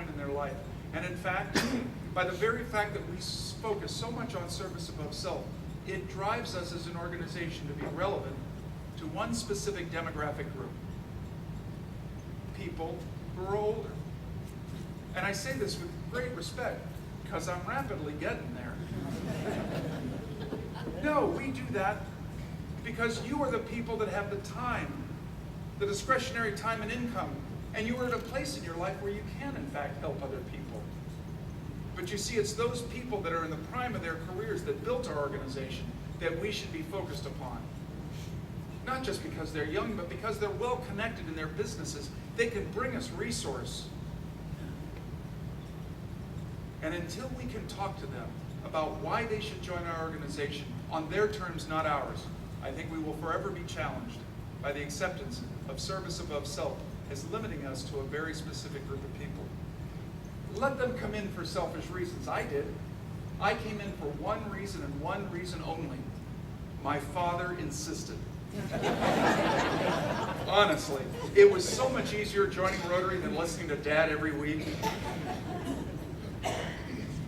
point in their life. And in fact, by the very fact that we focus so much on service above self, it drives us as an organization to be relevant to one specific demographic group. People who are older. And I say this with great respect, because I'm rapidly getting there. No, we do that because you are the people that have the time, the discretionary time and income, and you are at a place in your life where you can, in fact, help other people. But you see, it's those people that are in the prime of their careers that built our organization that we should be focused upon. Not just because they're young, but because they're well connected in their businesses. They can bring us resource. And until we can talk to them about why they should join our organization on their terms, not ours, I think we will forever be challenged by the acceptance of service above self as limiting us to a very specific group of people. Let them come in for selfish reasons. I did. I came in for one reason and one reason only. My father insisted. Honestly, it was so much easier joining Rotary than listening to Dad every week.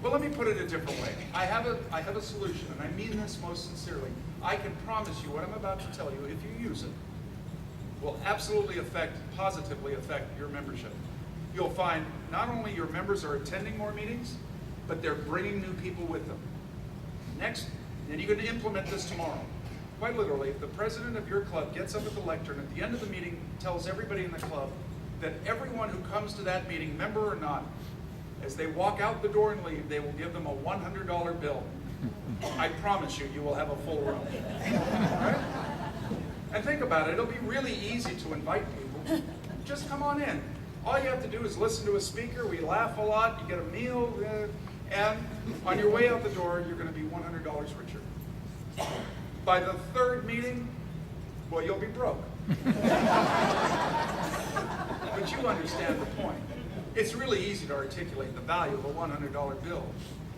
Well, let me put it a different way. I have a solution, and I mean this most sincerely. I can promise you what I'm about to tell you, if you use it, will absolutely positively affect your membership. You'll find not only your members are attending more meetings, but they're bringing new people with them. Next, and you're going to implement this tomorrow. Quite literally, if the president of your club gets up at the lectern at the end of the meeting, tells everybody in the club that everyone who comes to that meeting, member or not, as they walk out the door and leave, they will give them a $100 bill. I promise you, you will have a full room. Right? And think about it, it'll be really easy to invite people. Just come on in. All you have to do is listen to a speaker, we laugh a lot, you get a meal, and on your way out the door, you're going to be $100 richer. By the third meeting, well, you'll be broke. But you understand the point. It's really easy to articulate the value of a $100 bill.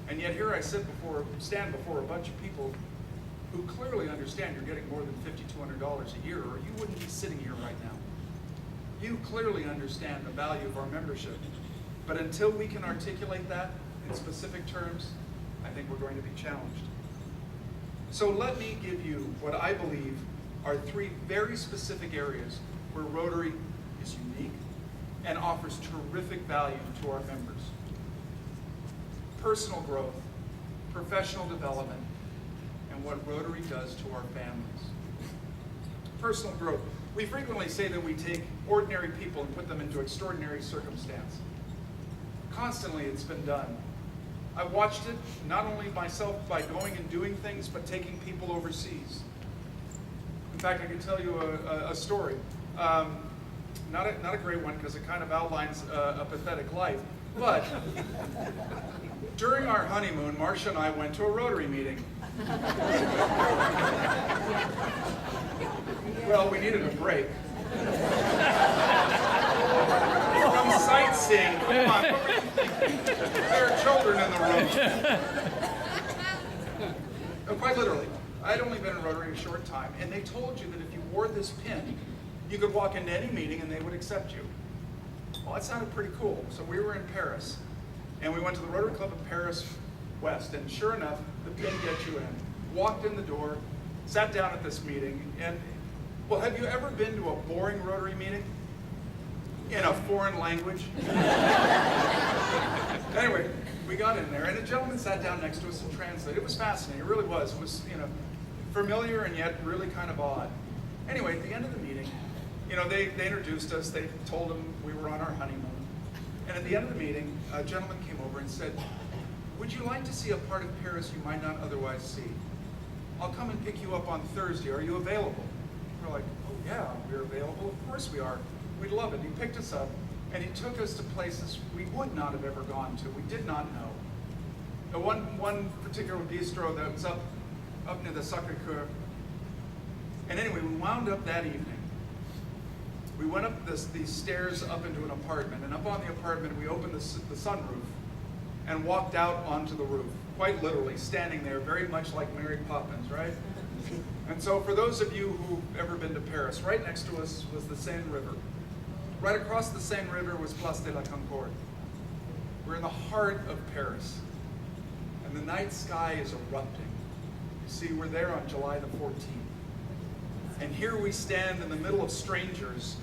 And yet here I stand before a bunch of people who clearly understand you're getting more than $5,200 a year, or you wouldn't be sitting here right now. You clearly understand the value of our membership. But until we can articulate that in specific terms, I think we're going to be challenged. So let me give you what I believe are three very specific areas where Rotary is unique and offers terrific value to our members. Personal growth, professional development, and what Rotary does to our families. Personal growth. We frequently say that we take ordinary people and put them into extraordinary circumstance. Constantly it's been done. I've watched it, not only myself by going and doing things, but taking people overseas. In fact, I can tell you a story. Not a great one, because it kind of outlines a pathetic life. But during our honeymoon, Marcia and I went to a Rotary meeting. Well, we needed a break. From sightseeing, come on, what were you thinking? There are children in the room. Quite literally, I'd only been in Rotary a short time, and they told you that if you wore this pin, you could walk into any meeting and they would accept you. Well, that sounded pretty cool. So we were in Paris, and we went to the Rotary Club of Paris West, and sure enough, the pin gets you in. Walked in the door, sat down at this meeting, and, well, have you ever been to a boring Rotary meeting? In a foreign language? Anyway, we got in there, and a gentleman sat down next to us and translated. It was fascinating, it really was. It was, familiar and yet really kind of odd. Anyway, at the end of the meeting, they introduced us, they told them we were on our honeymoon. And at the end of the meeting, a gentleman came over and said, "Would you like to see a part of Paris you might not otherwise see? I'll come and pick you up on Thursday. Are you available?" We're like, "Oh yeah, we're available. Of course we are. We'd love it." He picked us up, and he took us to places we would not have ever gone to. We did not know. One particular bistro that was up near the Sacré-Cœur. And anyway, we wound up that evening. We went up these stairs up into an apartment, and up on the apartment we opened the sunroof and walked out onto the roof, quite literally standing there, very much like Mary Poppins, right? And so for those of you who've ever been to Paris, right next to us was the Seine River. Right across the Seine River was Place de la Concorde. the heart of Paris. And the night sky is erupting. You see, we're there on July the 14th. And here we stand in the middle of strangers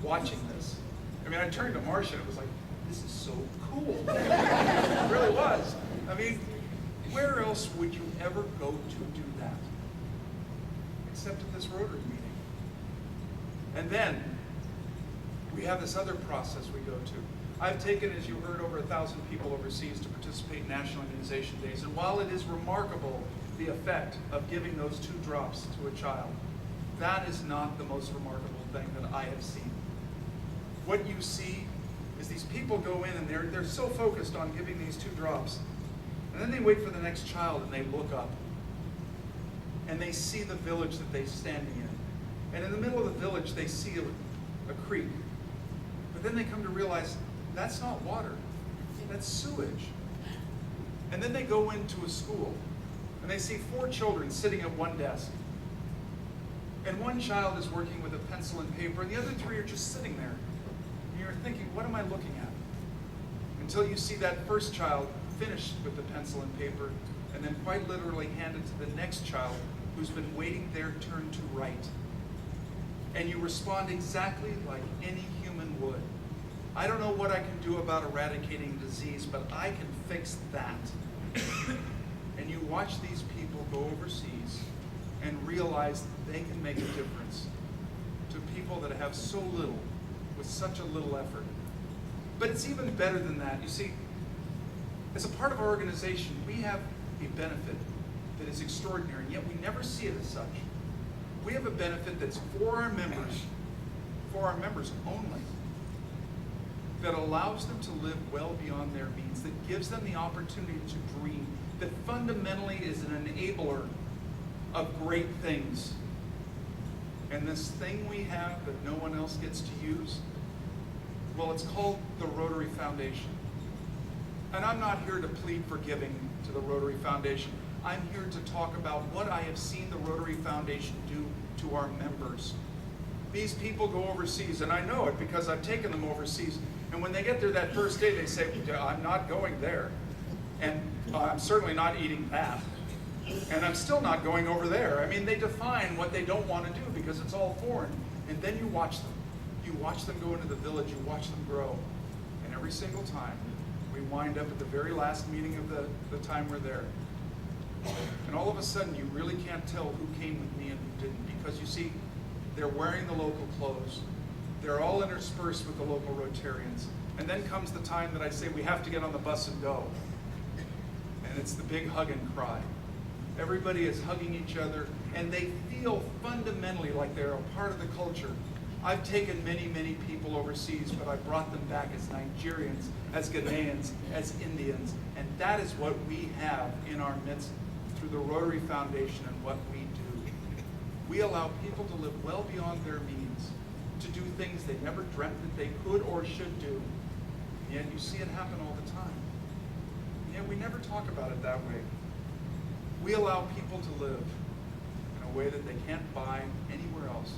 watching this. I mean, I turned to Marcia and it was like, this is so cool. It really was. I mean, where else would you ever go to do that? Except at this Rotary meeting. And then, we have this other process we go to. I've taken, as you heard, over 1,000 people overseas to participate in National Immunization Days. And while it is remarkable, the effect of giving those 2 drops to a child, that is not the most remarkable thing that I have seen. What you see is these people go in and they're so focused on giving these 2 drops. And then they wait for the next child and they look up. And they see the village that they're standing in. And in the middle of the village, they see a creek. But then they come to realize that's not water, that's sewage. And then they go into a school and they see 4 children sitting at one desk. And one child is working with a pencil and paper and the other 3 are just sitting there. And you're thinking, what am I looking at? Until you see that first child finish with the pencil and paper and then quite literally hand it to the next child who's been waiting their turn to write. And you respond exactly like any human would. I don't know what I can do about eradicating disease, but I can fix that. And you watch these people go overseas and realize they can make a difference to people that have so little, with such a little effort. But it's even better than that. You see, as a part of our organization, we have a benefit that is extraordinary, and yet we never see it as such. We have a benefit that's for our members only, that allows them to live well beyond their means, that gives them the opportunity to dream, that fundamentally is an enabler of great things. And this thing we have that no one else gets to use, well, it's called the Rotary Foundation. And I'm not here to plead for giving to the Rotary Foundation. I'm here to talk about what I have seen the Rotary Foundation do to our members. These people go overseas, and I know it because I've taken them overseas. And when they get there that first day, they say, I'm not going there. And I'm certainly not eating that. And I'm still not going over there. I mean, they define what they don't want to do because it's all foreign. And then you watch them. You watch them go into the village. You watch them grow. And every single time, we wind up at the very last meeting of the time we're there. And all of a sudden, you really can't tell who came with me and who didn't. Because you see, they're wearing the local clothes. They're all interspersed with the local Rotarians. And then comes the time that I say we have to get on the bus and go. And it's the big hug and cry. Everybody is hugging each other, and they feel fundamentally like they're a part of the culture. I've taken many, many people overseas, but I brought them back as Nigerians, as Ghanaians, as Indians, and that is what we have in our midst through the Rotary Foundation and what we do. We allow people to live well beyond their means, to do things they never dreamt that they could or should do, and yet you see it happen all the time. And yet we never talk about it that way. We allow people to live in a way that they can't buy anywhere else.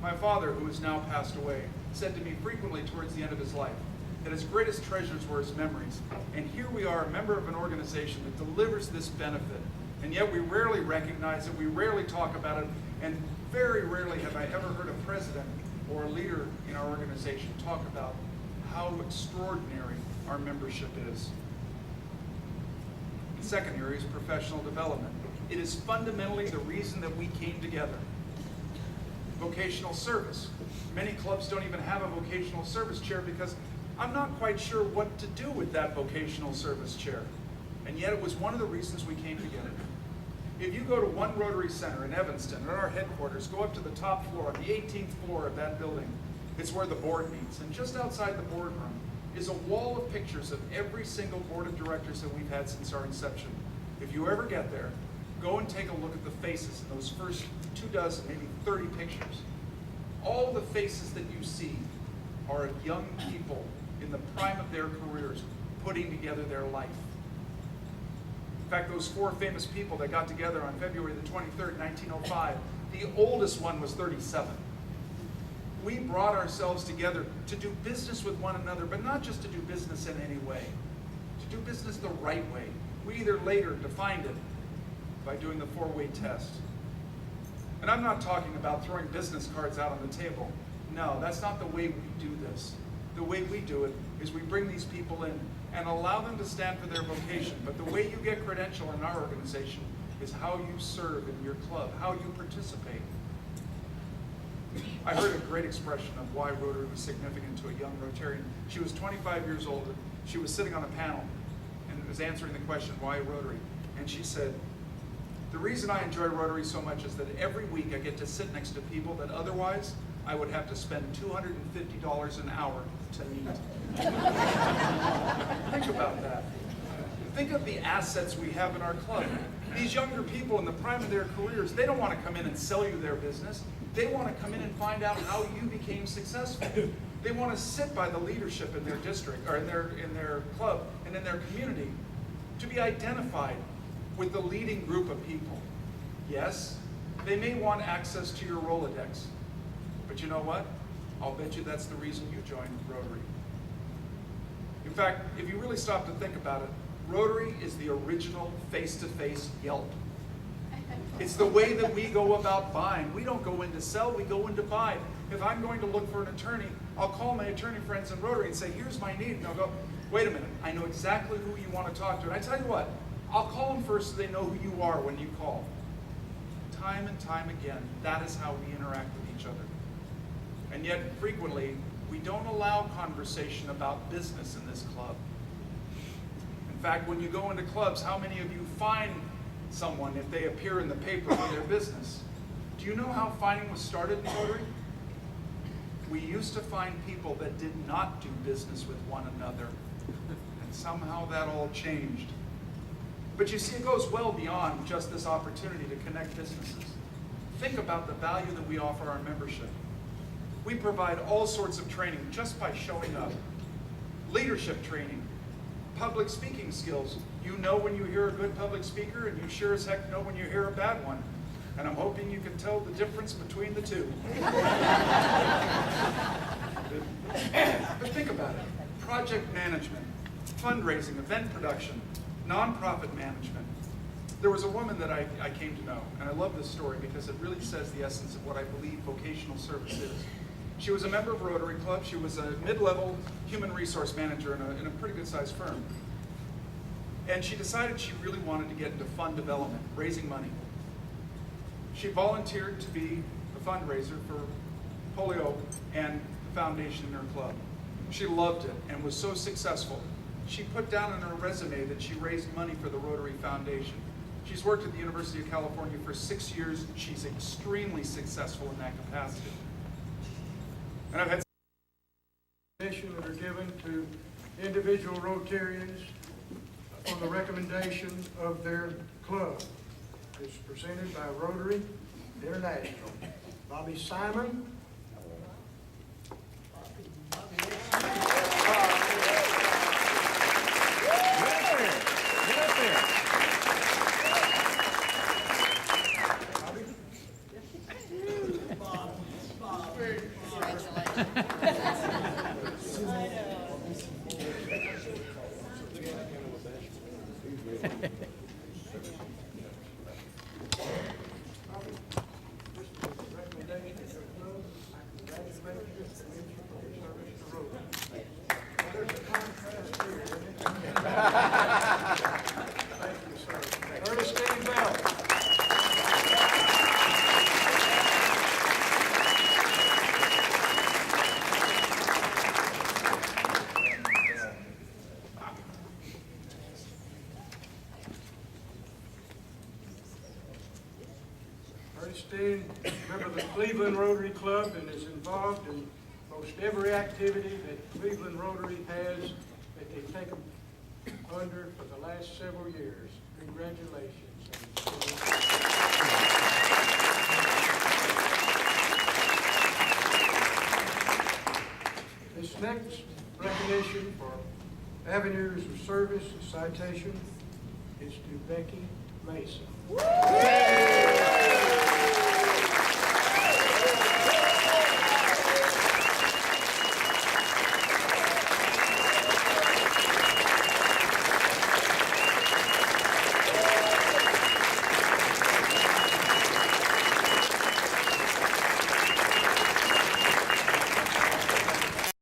My father, who has now passed away, said to me frequently towards the end of his life that his greatest treasures were his memories. And here we are, a member of an organization that delivers this benefit. And yet we rarely recognize it, we rarely talk about it, and very rarely have I ever heard a president or a leader in our organization talk about how extraordinary our membership is. The second area is professional development. It is fundamentally the reason that we came together. Vocational service. Many clubs don't even have a vocational service chair because I'm not quite sure what to do with that vocational service chair. And yet it was one of the reasons we came together. If you go to one Rotary Center in Evanston, at our headquarters, go up to the top floor, on the 18th floor of that building, it's where the board meets. And just outside the boardroom is a wall of pictures of every single board of directors that we've had since our inception. If you ever get there, go and take a look at the faces in those first 24, maybe 30 pictures. All the faces that you see are of young people in the prime of their careers putting together their life. In fact, those 4 famous people that got together on February the 23rd, 1905, the oldest one was 37. We brought ourselves together to do business with one another, but not just to do business in any way, to do business the right way. We either later defined it by doing the four-way test. And I'm not talking about throwing business cards out on the table. No, that's not the way we do this. The way we do it is we bring these people in and allow them to stand for their vocation. But the way you get credential in our organization is how you serve in your club, how you participate. I heard a great expression of why Rotary was significant to a young Rotarian. She was 25 years old. She was sitting on a panel and was answering the question, why Rotary? And she said, the reason I enjoy Rotary so much is that every week I get to sit next to people that otherwise I would have to spend $250 an hour to meet. Think about that. Think of the assets we have in our club. These younger people in the prime of their careers, they don't want to come in and sell you their business. They want to come in and find out how you became successful. They want to sit by the leadership in their district, or in their club, and in their community, to be identified with the leading group of people. Yes, they may want access to your Rolodex, but you know what? I'll bet you that's the reason you joined Rotary. In fact, if you really stop to think about it, Rotary is the original face-to-face Yelp. It's the way that we go about buying. We don't go in to sell, we go in to buy. If I'm going to look for an attorney, I'll call my attorney friends in Rotary and say, here's my need. And they'll go, wait a minute, I know exactly who you want to talk to. And I tell you what, I'll call them first so they know who you are when you call. Time and time again, that is how we interact with each other. And yet, frequently, we don't allow conversation about business in this club. In fact, when you go into clubs, how many of you find someone if they appear in the paper for their business? Do you know how finding was started in Rotary? We used to find people that did not do business with one another. And somehow that all changed. But you see, it goes well beyond just this opportunity to connect businesses. Think about the value that we offer our membership. We provide all sorts of training just by showing up. Leadership training, public speaking skills. You know when you hear a good public speaker, and you sure as heck know when you hear a bad one. And I'm hoping you can tell the difference between the two. But think about it. Project management, fundraising, event production, nonprofit management. There was a woman that I came to know, and I love this story because it really says the essence of what I believe vocational service is. She was a member of Rotary Club. She was a mid-level human resource manager in a pretty good-sized firm. And she decided she really wanted to get into fund development, raising money. She volunteered to be a fundraiser for Holyoke and the foundation in her club. She loved it and was so successful. She put down in her resume that she raised money for the Rotary Foundation. She's worked at the University of California for 6 years. She's extremely successful in that capacity. And I've had that are given to individual Rotarians on the recommendation of their club. It's presented by Rotary International. Bobby Simon. Ernestine, member of the Cleveland Rotary Club, and is involved in most every activity that Cleveland Rotary has that they've taken under for the last several years. Congratulations. This next recognition for avenues of service and citation is to Becky Mason.